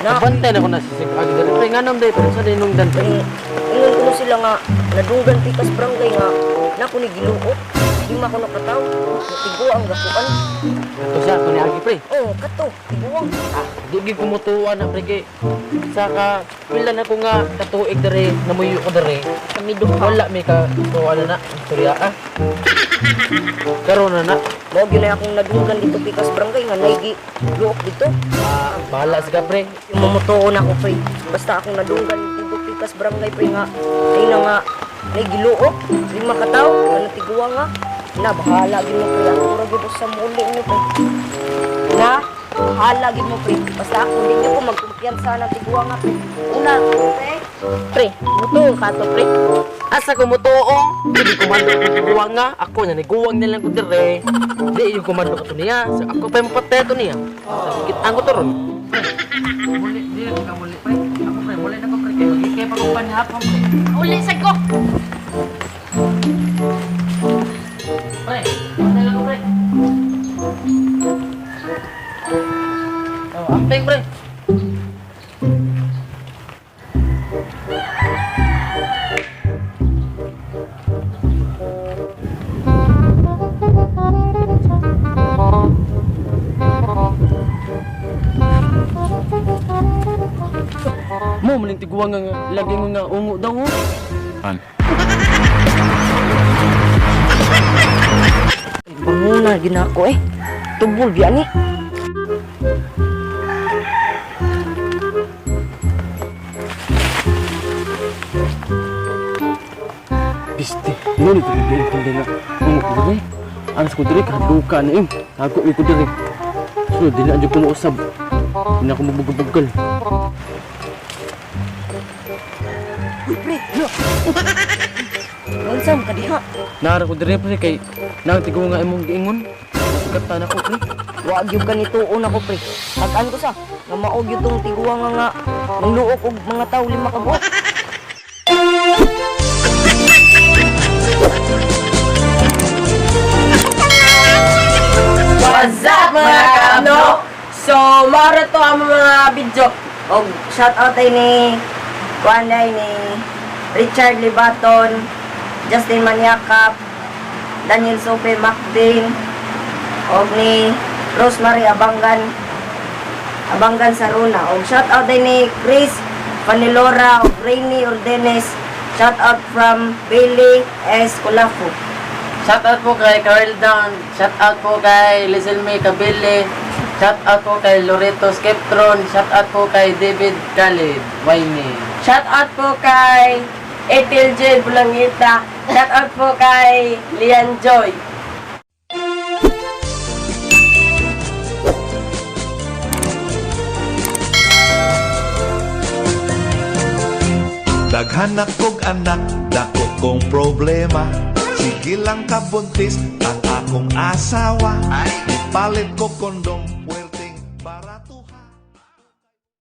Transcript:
Kabantay na ko na sisipag dali pre nganong day pero sa dinungdan pre. Ingon ko sila nga nadunggan pikas barangay nga na ko ni giluot. Di ma ko nakataw. Tigo ang gakuan. Kato siya ko ni agi pre. Oh, kato. Tiguang. Di gi kumutuan na pre kay saka pila na ko nga katuig dere namuyo ko dere. Kami duha. Wala may ka tuwa na istorya Karon na. Mo gyud na akong nadunggan dito pikas barangay nga naigi luok dito. Bahala sa pre. Yung mamutuon ako pre. Basta akong nadunggan dito pikas barangay pre nga. Ay na nga nagiluok. Di makataw. Ano tiguang nga. Na bahala gyud mo pre. Ako ra gyud sa muli niyo pre. Na bahala gyud mo pre. Basta ako di gyud ko magkumpiyansa na tiguang nga pre. Una pre. Pre, mutuong ka to pre. Asa ko mutuong, hindi komando ko guwang nga. Ako na niguwang nilang ko dire. Di yung komando ko to niya. So, ako pa yung patay to niya. Sakit ang ko to ron. Muli, di ka muli pre. Ako pre, muli na ko pre. Kaya pa kong panihapon pre. Uli sa ko. Pre, patay lang ko pre. Oh, amping pre. Mo maling tiguang nga lagi nga ungo daw. An. Banguna ginako eh. Tubol biyan eh. Piste, yun ito hindi nga ungo ko diri. Ang sa ko diri kaduka na im. Ako ko diri. So di na ko mausab. Hindi na ako mabugabugal. Uy pre. Unsam ka diha? Nara ko diri pre kay nang tigo nga imong giingon. Kata na ko pre. Wa gyud ka nituon ako pre. Tag-an ko sa nga maog gyud tong tiguang nga mangluok og mga tawo 5 ka buok. What's up mga kabno? So, mara to ang mga video. Og shout out ay ni Kuanday ni Richard Libaton, Justin Maniakap, Daniel Sope Macdin, og ni Rosemary Abangan Saruna. Og shout out ay ni Chris Panilora og Rainy Ordenes. Shout out from Billy S. Colafu. Shoutout po kay Carl Down. Shoutout po kay Lizel May Cabile. Shoutout po kay Loreto Skeptron. Shoutout po kay David Khalid Wayne. Shout out po kay Ethel J. Bulangita. Shout out po kay Lian Joy. Daghanak kog anak, dako kong problema. Sige lang kabuntis ang akong asawa. Ipalit ko kondom.